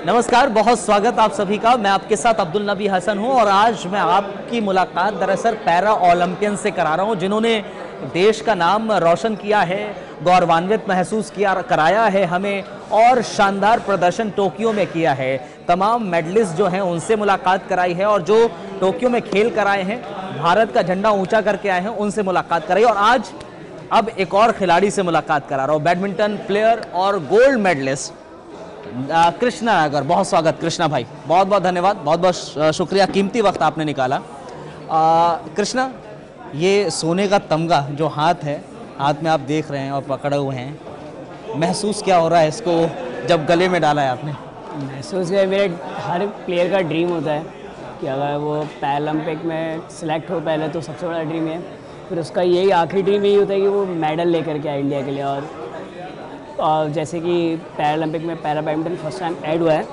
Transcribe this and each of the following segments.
नमस्कार, बहुत स्वागत आप सभी का। मैं आपके साथ अब्दुल नबी हसन हूं और आज मैं आपकी मुलाकात दरअसल पैरा ओलंपियन से करा रहा हूं जिन्होंने देश का नाम रोशन किया है, गौरवान्वित महसूस किया कराया है हमें और शानदार प्रदर्शन टोक्यो में किया है। तमाम मेडलिस्ट जो हैं उनसे मुलाकात कराई है और जो टोक्यो में खेल कराए हैं, भारत का झंडा ऊंचा करके आए हैं, उनसे मुलाकात कराई। और आज अब एक और खिलाड़ी से मुलाकात करा रहा हूँ, बैडमिंटन प्लेयर और गोल्ड मेडलिस्ट कृष्णा नागर। बहुत स्वागत कृष्णा भाई, बहुत बहुत धन्यवाद, बहुत बहुत शुक्रिया, कीमती वक्त आपने निकाला। कृष्णा, ये सोने का तमगा जो हाथ में आप देख रहे हैं और पकड़े हुए हैं, महसूस क्या हो रहा है इसको जब गले में डाला है आपने? महसूस है, मेरे हर प्लेयर का ड्रीम होता है कि अगर वो पैरालंपिक में सिलेक्ट हो पहले तो सबसे बड़ा ड्रीम है, फिर उसका यही आखिरी ड्रीम यही होता है कि वो मेडल लेकर के आए इंडिया के लिए। और जैसे कि पैरालंपिक में para badminton first time add हुआ है,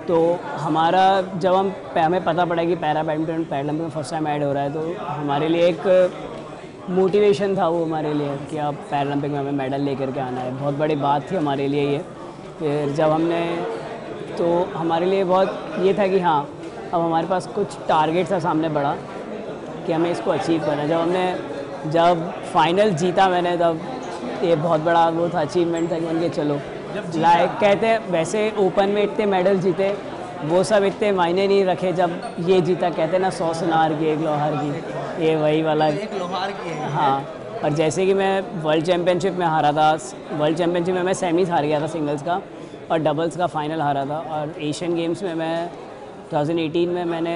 तो हमारा जब हमें पता पड़ा कि पैरा बैडमिंटन पैरालंपिक में फर्स्ट टाइम ऐड हो रहा है, तो हमारे लिए एक मोटिवेशन था वो हमारे लिए कि अब पैरालंपिक में हमें मेडल लेकर के आना है। बहुत बड़ी बात थी हमारे लिए ये। फिर जब हमने, तो हमारे लिए बहुत ये था कि हाँ, अब हमारे पास कुछ टारगेट था सामने बड़ा कि हमें इसको अचीव करना है। जब फाइनल जीता मैंने, तब ये बहुत बड़ा वो था, अचीवमेंट था कि उनके चलो लाइक कहते हैं, वैसे ओपन में इतने मेडल जीते वो सब इतने मायने नहीं रखे, जब ये जीता कहते ना 100 सुनार की एक लोहार की, ये वही वाला एक लोहार की है। हाँ। और जैसे कि मैं वर्ल्ड चैम्पियनशिप में हारा था, वर्ल्ड चैम्पियनशिप में मैं सेमीज हार गया था सिंगल्स का और डबल्स का फाइनल हारा था। और एशियन गेम्स में मैं 2018 में मैंने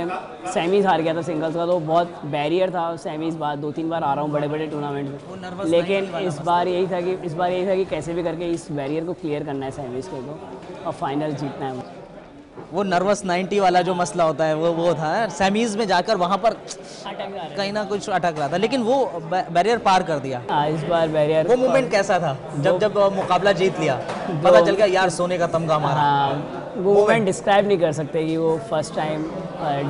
सेमीज हार गया था सिंगल्स का, तो बहुत बैरियर था सेमीज। बाद 2-3 बार आ रहा हूँ बड़े बड़े टूर्नामेंट में, लेकिन इस बार यही था कि कैसे भी करके इस बैरियर को क्लियर करना है सेमीज के को और फाइनल जीतना है। वो नर्वस 90 वाला जो मसला होता है वो था सेमीज में जाकर, वहाँ पर कहीं ना कुछ अटक रहा था, लेकिन वो बैरियर पार कर दिया। इस बार बैरियर। वो मोमेंट कैसा था जब मुकाबला जीत लिया, पता चल गया यार सोने का तमगा हमारा? हाँ, वो मोमेंट डिस्क्राइब नहीं कर सकते कि वो first time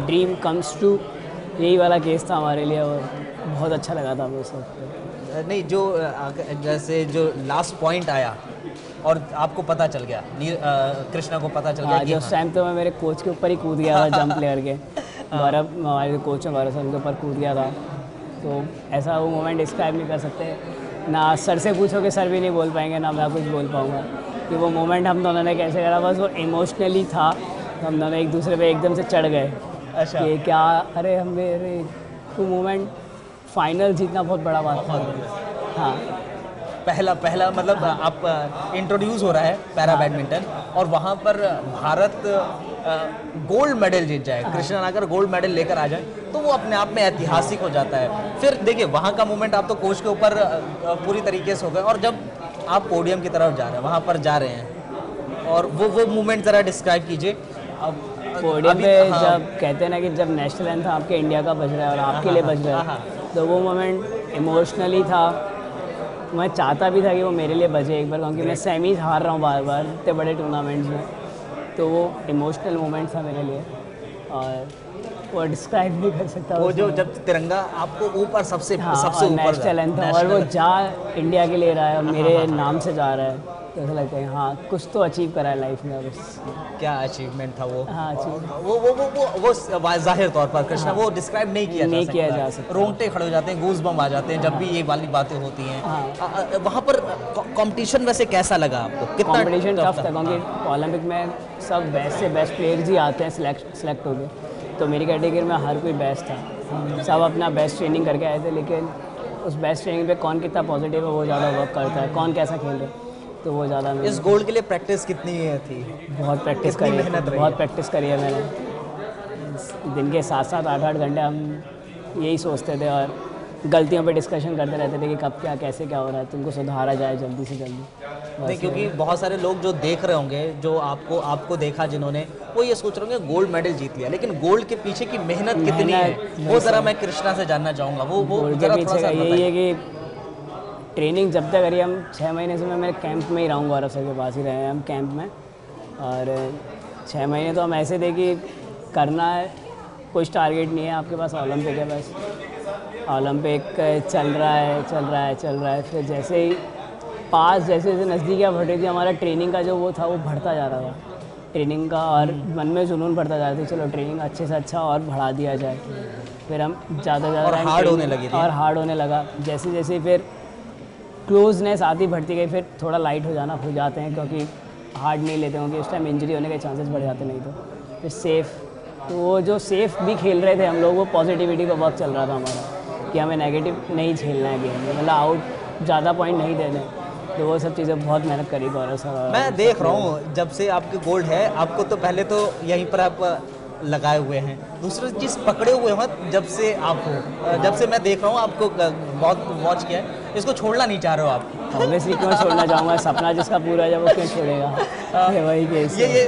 dream comes true, यही वाला केस था हमारे लिए और बहुत अच्छा लगा था वो सब। नहीं, जो जैसे जो लास्ट पॉइंट आया और आपको पता चल गया, कृष्णा को पता चल गया कि उस टाइम तो मैं मेरे कोच के ऊपर ही कूद गया था, जंप प्लेयर के गौरव, हमारे कोच हैं गौरव सर, उनके ऊपर कूद गया था। तो ऐसा वो मोमेंट डिस्क्राइब नहीं कर सकते, ना सर से पूछो कि सर भी नहीं बोल पाएंगे, ना मैं कुछ बोल पाऊँगा कि वो मोमेंट हम दोनों ने कैसे करा। बस वो इमोशनली था, हम दोनों एक दूसरे पे एकदम से चढ़ गए। अच्छा, कि क्या, अरे वो मोमेंट फाइनल जीतना बहुत बड़ा बात था। हाँ, पहला मतलब आप इंट्रोड्यूस हो रहा है पैरा बैडमिंटन और वहाँ पर भारत गोल्ड मेडल जीत जाए, कृष्णा नागर गोल्ड मेडल लेकर आ जाए, तो वो अपने आप में ऐतिहासिक हो जाता है। फिर देखिए वहाँ का मोमेंट, आप तो कोच के ऊपर पूरी तरीके से हो गए, और जब आप पोडियम की तरफ जा रहे हैं, वहाँ पर जा रहे हैं, और वो मोमेंट ज़रा डिस्क्राइब कीजिए। अब पोडियम पे जब कहते हैं ना कि जब नेशनल एंथम आपके इंडिया का बज रहा है और आपके लिए बज रहा है, तो वो मोमेंट इमोशनली था। मैं चाहता भी था कि वो मेरे लिए बजे एक बार, क्योंकि मैं सेमीज हार रहा हूँ बार बार इतने बड़े टूर्नामेंट्स में, तो वो इमोशनल मोमेंट था मेरे लिए और वो डिस्क्राइब नहीं कर सकता। वो जो जब तिरंगा आपको ऊपर सबसे ऊपर नेशनल एंथम और वो जा इंडिया के लिए रहा है और मेरे नाम से जा रहा है, तो ऐसा लगता है हाँ कुछ तो अचीव करा है लाइफ में। बस क्या अचीवमेंट था वो? हाँ, वो जाहिर तौर पर कृष्णा वो डिस्क्राइब नहीं किया जा सकता। रोंगटे खड़े हो जाते हैं, गूज बम आ जाते हैं जब भी ये वाली बातें होती हैं। वहाँ पर कंपटीशन वैसे कैसा लगा आपको? कितना कंपटीशन टफ था, क्योंकि ओलंपिक में सब बेस्ट से बेस्ट प्लेयर्स ही आते हैं सिलेक्ट हो गए, तो मेरी कैटेगरी में हर कोई बेस्ट था, सब अपना बेस्ट ट्रेनिंग करके आए थे। लेकिन उस बेस्ट ट्रेनिंग पे कौन कितना पॉजिटिव है वो ज़्यादा वर्क करता है, कौन कैसा खेल रहा है, तो वो ज़्यादा। इस गोल्ड के लिए प्रैक्टिस कितनी थी? बहुत प्रैक्टिस करी, बहुत प्रैक्टिस करी है मैंने। दिन के 7-7 8-8 घंटे हम यही सोचते थे और गलतियों पे डिस्कशन करते रहते थे कि कब क्या कैसे क्या हो रहा है, तुमको सुधारा जाए जल्दी से जल्दी। नहीं, क्योंकि बहुत सारे लोग जो देख रहे होंगे, जो आपको देखा जिन्होंने, वो ये सोच रहे होंगे गोल्ड मेडल जीत लिया, लेकिन गोल्ड के पीछे की मेहनत कितनी है वो ज़रा मैं कृष्णा से जानना चाहूँगा। वो गोल्ड के पीछे का यही है कि ट्रेनिंग जब तक करी, हम 6 महीने से मैं कैंप में ही रहूँगा, गौरव सर के पास ही रहे हैं हम कैंप में, और 6 महीने तो हम ऐसे थे कि करना है, कुछ टारगेट नहीं है आपके पास, ओलंपिक है बस, ओलंपिक चल रहा है। फिर जैसे ही जैसे नज़दीकियाँ बढ़ रही थी, हमारा ट्रेनिंग का जो वो था वो बढ़ता जा रहा था, ट्रेनिंग का, और मन में जुनून बढ़ता जाता है, चलो ट्रेनिंग अच्छे से अच्छा और बढ़ा दिया जाए। फिर हम ज़्यादा से ज़्यादा हार्ड होने लगी थी। और हार्ड होने लगा, जैसे जैसे फिर क्लोजनेस आती बढ़ती गई, फिर थोड़ा लाइट हो जाते हैं, क्योंकि हार्ड नहीं लेते, क्योंकि उस टाइम इंजरी होने के चांसेस बढ़ जाते नहीं तो। फिर सेफ़, तो वो जो सेफ़ भी खेल रहे थे हम लोग, वो पॉजिटिविटी का वर्क चल रहा था हमारा, कि हमें नेगेटिव नहीं खेलना है गेम में, मतलब आउट ज़्यादा पॉइंट नहीं देने। तो वो सब चीज़ें बहुत मेहनत करी गौरव सर। मैं देख रहा हूँ जब से आपके गोल्ड है, आपको तो पहले तो यहीं पर आप लगाए हुए हैं, दूसरी चीज़ पकड़े हुए हैं जब से आप हो, जब से मैं देख रहा हूँ आपको बहुत वॉच किया है, इसको छोड़ना नहीं चाह रहे हो आप। ऑब्वियसली क्यों छोड़ना चाहूँगा, सपना जिसका पूरा है जब वो क्यों छोड़ेगा, ये वही केस है। ये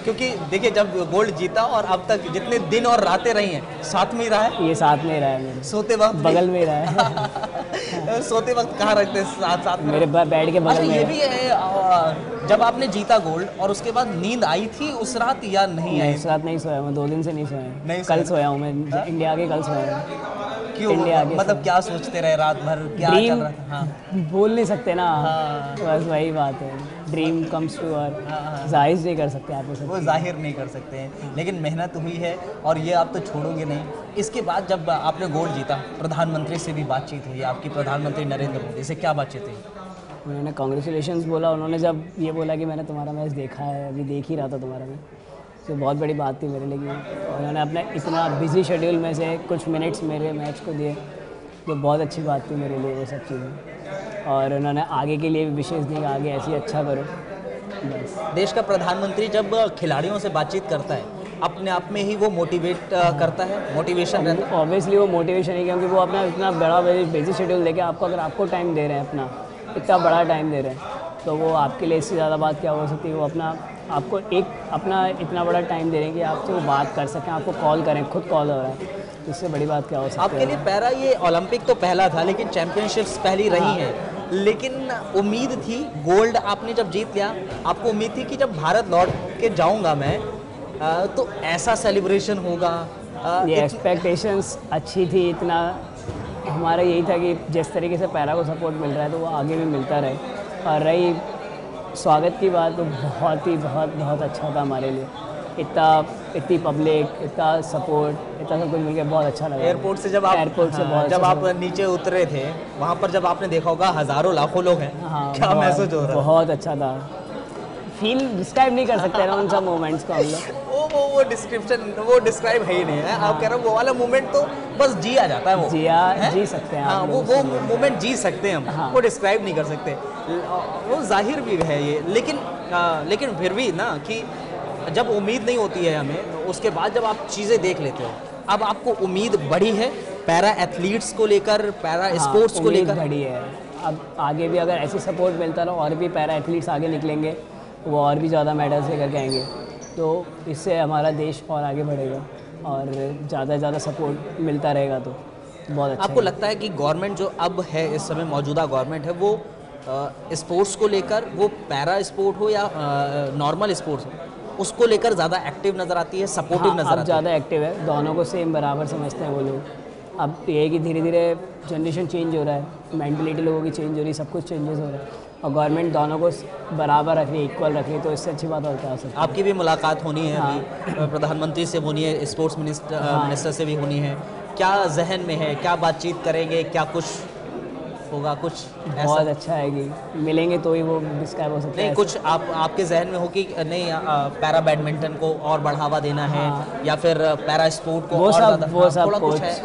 क्योंकि देखिए जब गोल्ड जीता और अब तक जितने दिन और रातें रही हैं, साथ में ही रहा है। ये साथ में ही रहा है मेरे, सोते वक्त बगल में ही रहा है। सोते वक्त कहाँ रखते हैं? साथ में मेरे बेड के बगल अच्छा, में ये है। भी है जब आपने जीता गोल्ड और उसके बाद नींद आई थी उस रात या नहीं आई? उस रात नहीं सोया मैं, 2 दिन से नहीं सोया। नहीं कल सोया? सोया हूँ मैं, इंडिया के कल सोया हूँ। क्यों? इंडिया के मतलब क्या सोचते रहे रात भर, क्या चल ड्रीम रहा था? हाँ। बोल नहीं सकते ना, हाँ। बस वही बात है, ड्रीम कम्स टू, और हाँ। जाहिर नहीं कर सकते आप उसे। वो जाहिर नहीं कर सकते हैं, लेकिन मेहनत हुई है और ये आप तो छोड़ोगे नहीं। इसके बाद जब आपने गोल्ड जीता, प्रधानमंत्री से भी बातचीत हुई आपकी, प्रधानमंत्री नरेंद्र मोदी से क्या बातचीत हुई? उन्होंने कॉन्ग्रेचुलेशंस बोला, उन्होंने जब ये बोला कि मैंने तुम्हारा मैच देखा है, अभी देख ही रहा था तुम्हारा मैच, तो बहुत बड़ी बात थी मेरे लिए। और उन्होंने अपने इतना बिजी शेड्यूल में से कुछ मिनट्स मेरे मैच को दिए, तो बहुत अच्छी बात थी मेरे लिए वो सब चीज़ें। और उन्होंने आगे के लिए भी विशेष दी, आगे ऐसे ही अच्छा करो बस। देश का प्रधानमंत्री जब खिलाड़ियों से बातचीत करता है, अपने आप में ही वो मोटिवेट करता है, मोटिवेशन रहता है। ऑब्वियसली वो मोटिवेशन है, क्योंकि वो अपना इतना बड़ा बिजी शेड्यूल देके आपको, अगर आपको टाइम दे रहे हैं, अपना इतना बड़ा टाइम दे रहे हैं, तो वो आपके लिए इससे ज़्यादा बात क्या हो सकती है। वो आपको अपना इतना बड़ा टाइम दे रहे हैं कि आपसे वो बात कर सकें, आपको कॉल करें, खुद कॉल हो रहा है, इससे बड़ी बात क्या हो सकती है। आपके लिए पैरा ये ओलंपिक तो पहला था, लेकिन चैंपियनशिप्स पहली रही हैं, लेकिन उम्मीद थी गोल्ड आपने जब जीत लिया, आपको उम्मीद थी कि जब भारत लौट के जाऊंगा मैं तो ऐसा सेलिब्रेशन होगा। ये एक्सपेक्टेशंस अच्छी थी, इतना हमारा यही था कि जिस तरीके से पैरा को सपोर्ट मिल रहा है तो वो आगे भी मिलता रहे। और रही स्वागत की बात, तो बहुत अच्छा था हमारे लिए, इतनी पब्लिक, इतना सपोर्ट, इतना सब कुछ मिलकर बहुत अच्छा लगा। एयरपोर्ट से जब आप जब आप नीचे उतरे थे, वहाँ पर जब आपने देखा होगा हज़ारों लाखों लोग हैं, क्या महसूस हो रहा? बहुत अच्छा था, फील डिस्क्राइब नहीं कर सकते ना उन सब मोमेंट्स को हम लोग। वो डिस्क्राइब है ही नहीं है। आप कह रहे हो वो वाला मोमेंट तो बस जिया जाता है, वो जी सकते हैं। हाँ, वो मोमेंट जी सकते हैं हम। हाँ। वो डिस्क्राइब नहीं कर सकते, वो जाहिर भी है ये। लेकिन फिर भी ना, कि जब उम्मीद नहीं होती है हमें, उसके बाद जब आप चीज़ें देख लेते हो, अब आपको उम्मीद बढ़ी है पैरा एथलीट्स को लेकर, पैरा स्पोर्ट्स को लेकर बढ़ी है। अब आगे भी अगर ऐसी सपोर्ट मिलता रहा, और भी पैरा एथलीट्स आगे निकलेंगे, वो और भी ज़्यादा मेडल्स लेकर के आएंगे, तो इससे हमारा देश और आगे बढ़ेगा, और ज़्यादा से ज़्यादा सपोर्ट मिलता रहेगा तो बहुत अच्छा। आपको लगता है कि गवर्नमेंट जो अब है, इस समय मौजूदा गवर्नमेंट है, वो स्पोर्ट्स को लेकर, वो पैरा स्पोर्ट हो या नॉर्मल स्पोर्ट्स हो, उसको लेकर ज़्यादा एक्टिव नज़र आती है, सपोर्टिव नज़र आती है? ज़्यादा एक्टिव है, दोनों को सेम बराबर समझते हैं वो लोग। अब ये है कि धीरे धीरे जनरेशन चेंज हो रहा है, मेंटलिटी लोगों की चेंज हो रही है, सब कुछ चेंजेस हो रहा है, और गवर्नमेंट दोनों को बराबर रख रही है, इक्वल रख रही है, तो इससे अच्छी बात और क्या हो सकती है। आपकी भी मुलाकात होनी है अभी, प्रधानमंत्री से होनी है, स्पोर्ट्स मिनिस्टर से भी होनी है, क्या जहन में है, क्या बातचीत करेंगे, क्या कुछ होगा? कुछ बहुत अच्छा है कि मिलेंगे तो ही वो डिस्क्राइब हो सकता है। नहीं, कुछ आपके जहन में हो कि नहीं पैरा बैडमिंटन को और बढ़ावा देना है, या फिर पैरा स्पोर्ट को वो और ज़्यादा?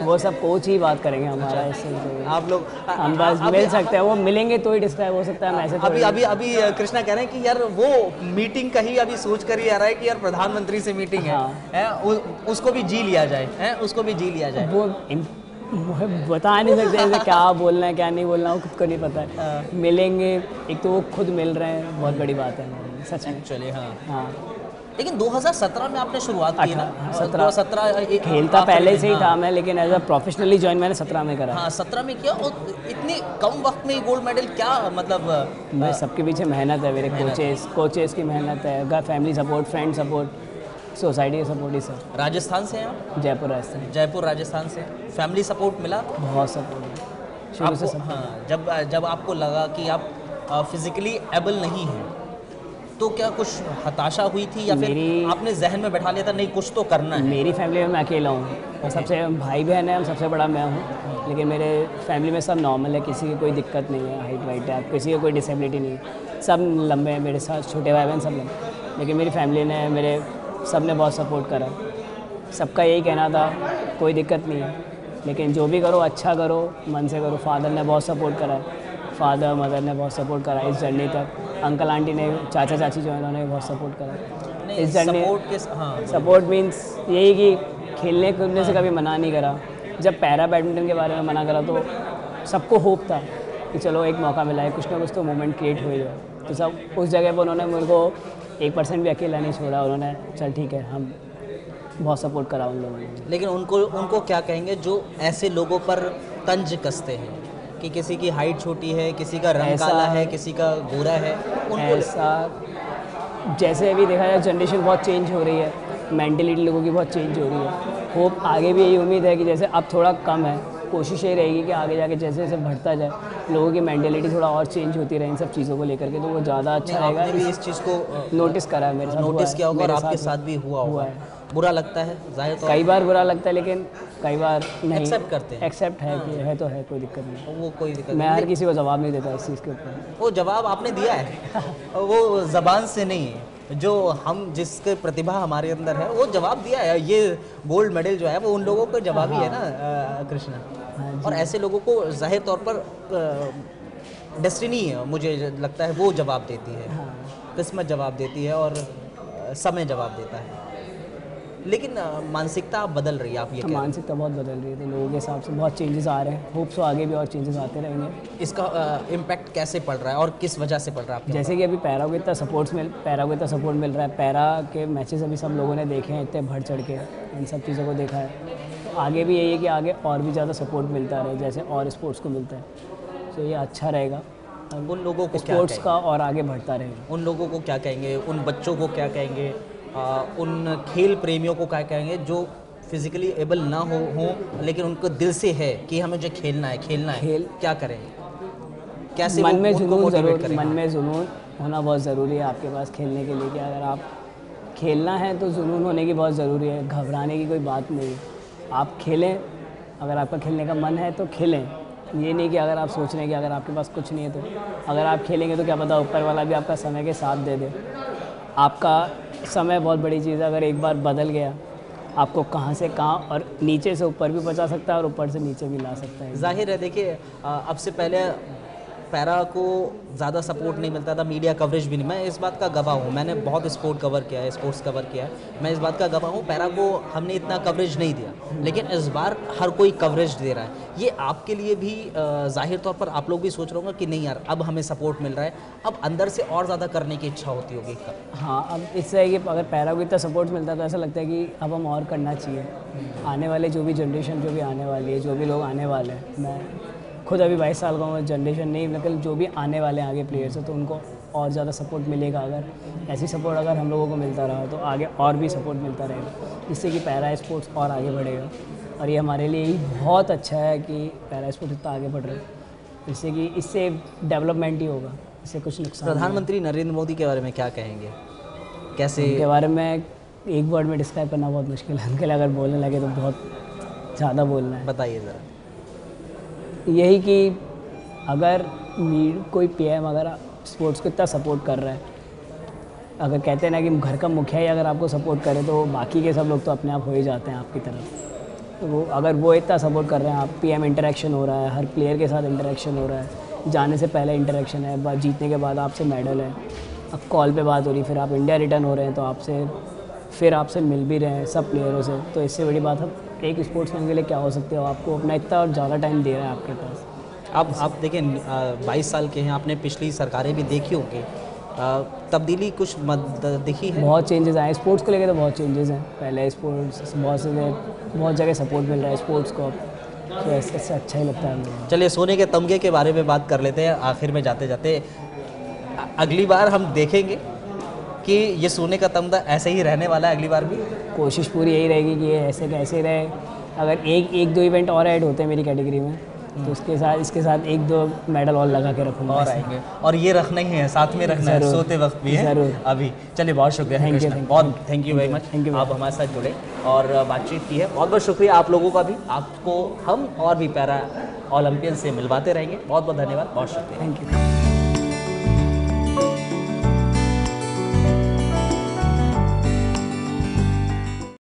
वो सब कोच ही बात करेंगे हमारा, इससे आप लोग हम बस मिल सकते हैं, वो मिलेंगे तो ही डिस्क्राइब हो सकता है। मैसेज अभी कृष्णा कह रहे हैं कि यार वो मीटिंग का ही अभी सोच कर ही आ रहा है कि यार प्रधानमंत्री से मीटिंग है, उसको भी जी लिया जाए, उसको भी जी लिया जाए। वो बता नहीं सकते ऐसे क्या बोलना है क्या नहीं बोलना, वो खुद को नहीं पता है। मिलेंगे, एक तो वो खुद मिल रहे हैं, बहुत बड़ी बात है सच में। चलिए हाँ, लेकिन 2017 में आपने शुरुआत की ना? 17 खेलता पहले से ही था मैं, लेकिन एज अ प्रोफेशनली ज्वाइन मैंने 17 में करा। हाँ, 17 में किया, और इतने कम वक्त में गोल्ड मेडल, क्या मतलब? मैं सबके पीछे मेहनत है, मेरे कोचेस की मेहनत है, family support, friend support, society का सपोर्ट ही सर। राजस्थान से हैं आप? जयपुर राजस्थान से। फैमिली सपोर्ट मिला? बहुत सपोर्ट शुरू से। हाँ, जब आपको लगा कि आप फिजिकली एबल नहीं हैं, तो क्या कुछ हताशा हुई थी या फिर आपने जहन में बैठा लिया था नहीं कुछ तो करना है? मेरी फैमिली में मैं अकेला हूँ और सबसे भाई बहन है, सबसे बड़ा मैं हूँ, लेकिन मेरे फैमिली में सब नॉर्मल है, किसी की कोई दिक्कत नहीं है, हाइट वाइट है, किसी की कोई डिसेबिलिटी नहीं है, सब लंबे हैं, मेरे साथ छोटे भाई बहन सब लंबे, लेकिन मेरी फैमिली ने मेरे सब ने बहुत सपोर्ट करा। सबका यही कहना था कोई दिक्कत नहीं है, लेकिन जो भी करो अच्छा करो, मन से करो। फादर ने बहुत सपोर्ट करा, फादर मदर ने बहुत सपोर्ट करा इस जर्नी तक, अंकल आंटी ने, चाचा चाची जो है उन्होंने भी बहुत सपोर्ट करा इस जर्नी। सपोर्ट मीन्स यही कि खेलने कूदने से कभी मना नहीं करा। जब पैरा बैडमिंटन के बारे में मना करा तो सबको होप था कि चलो एक मौका मिला है, कुछ ना कुछ तो मोमेंट क्रिएट हो जाए, तो सब उस जगह पर उन्होंने मेरे को 1% भी अकेला नहीं छोड़ा, उन्होंने चल ठीक है, हम बहुत सपोर्ट करा उन लोगों ने। लेकिन उनको क्या कहेंगे जो ऐसे लोगों पर तंज कसते हैं कि किसी की हाइट छोटी है, किसी का रंग काला है, किसी का गोरा है, उनको ऐसा जैसे अभी देखा जाए जनरेशन बहुत चेंज हो रही है, मेंटलिटी लोगों की बहुत चेंज हो रही है। होप आगे भी यही उम्मीद है कि जैसे अब थोड़ा कम है, कोशिश यही रहेगी कि आगे जाके जैसे जैसे बढ़ता जाए लोगों की मेंटलिटी थोड़ा और चेंज होती रहे इन सब चीज़ों को लेकर के, तो वो ज़्यादा अच्छा रहेगा। आपने भी इस चीज़ को नोटिस करा है, मेरे साथ नोटिस किया होगा और आपके साथ भी हुआ होगा। बुरा लगता है जाहिर तौर, कई बार बुरा लगता है, लेकिन कई बार नहीं, एक्सेप्ट करते हैं, एक्सेप्ट है कि है तो है, कोई दिक्कत नहीं। वो कोई दिक्कत मैं हर किसी को जवाब नहीं देता इस चीज़ के ऊपर। वो जवाब आपने दिया है वो ज़बान से नहीं है, जो हम जिसके प्रतिभा हमारे अंदर है वो जवाब दिया है। ये गोल्ड मेडल जो है वो उन लोगों को जवाब ही है ना कृष्णा। और ऐसे लोगों को जाहिर तौर पर डेस्टिनी मुझे लगता है वो जवाब देती है, किस्मत जवाब देती है और समय जवाब देता है। लेकिन मानसिकता बदल रही है, आप ये कह रहे हैं। मानसिकता बहुत बदल रही है, तो लोगों के हिसाब से बहुत चेंजेस आ रहे हैं, होप सो आगे भी और चेंजेस आते रहेंगे। इसका इम्पैक्ट कैसे पड़ रहा है और किस वजह से पड़ रहा है आपके? जैसे कि अभी पैरा को इतना सपोर्ट मिल रहा है, पैरा के मैचेस अभी सब लोगों ने देखे हैं, इतने बढ़ चढ़ के इन सब चीज़ों को देखा है, तो आगे भी यही है कि आगे और भी ज़्यादा सपोर्ट मिलता रहे जैसे और स्पोर्ट्स को मिलता है, तो ये अच्छा रहेगा। उन लोगों को स्पोर्ट्स का और आगे बढ़ता रहेगा। उन लोगों को क्या कहेंगे, उन बच्चों को क्या कहेंगे, उन खेल प्रेमियों को क्या कहेंगे जो फिजिकली एबल ना हो लेकिन उनको दिल से है कि हमें जो खेलना है क्या करें, कैसे मन में जुनून ज़रूर, मन में जुनून होना बहुत ज़रूरी है आपके पास खेलने के लिए, कि अगर आप खेलना है तो जुनून होने की बहुत ज़रूरी है, घबराने की कोई बात नहीं है। आप खेलें, अगर आपका खेलने का मन है तो खेलें, ये नहीं कि अगर आप सोच रहे हैं कि अगर आपके पास कुछ नहीं है तो अगर आप खेलेंगे तो क्या पता ऊपर वाला भी आपका समय के साथ दे दे। आपका समय बहुत बड़ी चीज़ है, अगर एक बार बदल गया आपको कहाँ से कहाँ और नीचे से ऊपर भी पहुंचा सकता है और ऊपर से नीचे भी ला सकता है। जाहिर है, देखिए अब से पहले पैरा को ज़्यादा सपोर्ट नहीं मिलता था, मीडिया कवरेज भी नहीं। मैं इस बात का गवाह हूँ, मैंने बहुत स्पोर्ट्स कवर किया है, मैं इस बात का गवाह हूँ। पैरा को हमने इतना कवरेज नहीं दिया, लेकिन इस बार हर कोई कवरेज दे रहा है। ये आपके लिए भी जाहिर तौर पर आप लोग भी सोच रहे होंगे कि नहीं यार अब हमें सपोर्ट मिल रहा है, अब अंदर से और ज़्यादा करने की इच्छा होती होगी। हाँ, अब इससे है कि अगर पैरा को इतना सपोर्ट मिलता है तो ऐसा लगता है कि अब हम और करना चाहिए। आने वाले जो भी जनरेशन जो भी आने वाली है, जो भी लोग आने वाले हैं, मैं खुद अभी 22 साल का हूँ, जनरेशन नहीं मतलब जो भी आने वाले हैं आगे प्लेयर्स हैं, तो उनको और ज़्यादा सपोर्ट मिलेगा। अगर ऐसी सपोर्ट अगर हम लोगों को मिलता रहा तो आगे और भी सपोर्ट मिलता रहेगा, जिससे कि पैरा स्पोर्ट्स और आगे बढ़ेगा। और ये हमारे लिए ही बहुत अच्छा है कि पैरा स्पोर्ट्स इतना आगे बढ़ रहा है, जिससे कि इससे डेवलपमेंट ही होगा, इससे कुछ नुकसान। प्रधानमंत्री नरेंद्र मोदी के बारे में क्या कहेंगे, कैसे? उनके बारे में एक वर्ड में डिस्क्राइब करना बहुत मुश्किल है, उनके लिए अगर बोलने लगे तो बहुत ज़्यादा बोलना है। बताइए ज़रा। यही कि अगर कोई पीएम अगर स्पोर्ट्स को इतना सपोर्ट कर रहा है, अगर कहते हैं ना कि घर का मुखिया ही अगर आपको सपोर्ट करे तो बाकी के सब लोग तो अपने आप हो ही जाते हैं आपकी तरफ। तो वो अगर वो इतना सपोर्ट कर रहे हैं, आप पीएम इंटरेक्शन हो रहा है, हर प्लेयर के साथ इंटरेक्शन हो रहा है, जाने से पहले इंटरेक्शन है, जीतने के बाद आपसे मेडल है, अब कॉल पे बात हो रही, फिर आप इंडिया रिटर्न हो रहे हैं तो आपसे मिल भी रहे हैं सब प्लेयरों से, तो इससे बड़ी बात है एक स्पोर्ट्समैन के लिए क्या हो सकती है। आपको अपना इतना और ज़्यादा टाइम दे रहा है आपके पास। आप देखें 22 साल के हैं, आपने पिछली सरकारें भी देखी होंगी, तब्दीली कुछ दिखी है? बहुत चेंजेस आए स्पोर्ट्स को लेकर, तो बहुत चेंजेस हैं। पहले स्पोर्ट्स बहुत जगह सपोर्ट मिल रहा है स्पोर्ट्स को, तो ऐसे अच्छा ही लगता है। चलिए सोने के तमगे के बारे में बात कर लेते हैं आखिर में जाते जाते। अगली बार हम देखेंगे कि ये सोने का तमगा ऐसे ही रहने वाला है, अगली बार भी कोशिश पूरी यही रहेगी कि ये ऐसे कैसे रहे। अगर एक दो इवेंट और ऐड होते हैं मेरी कैटेगरी में तो उसके साथ इसके साथ 1-2 मेडल और लगा के रखूँगा। और आएंगे, और ये रखना ही है, साथ में रखना है, ज़रूर, सोते वक्त भी है ज़रूर। अभी। चलिए, बहुत शुक्रिया Thank you, Krishna, thank you, बहुत thank you very much, thank you, आप हमारे साथ जुड़े और बातचीत की है। बहुत बहुत शुक्रिया आप लोगों का भी, आपको हम और भी पैरा ओलंपियन से मिलवाते रहेंगे। बहुत बहुत धन्यवाद, बहुत शुक्रिया। Thank you.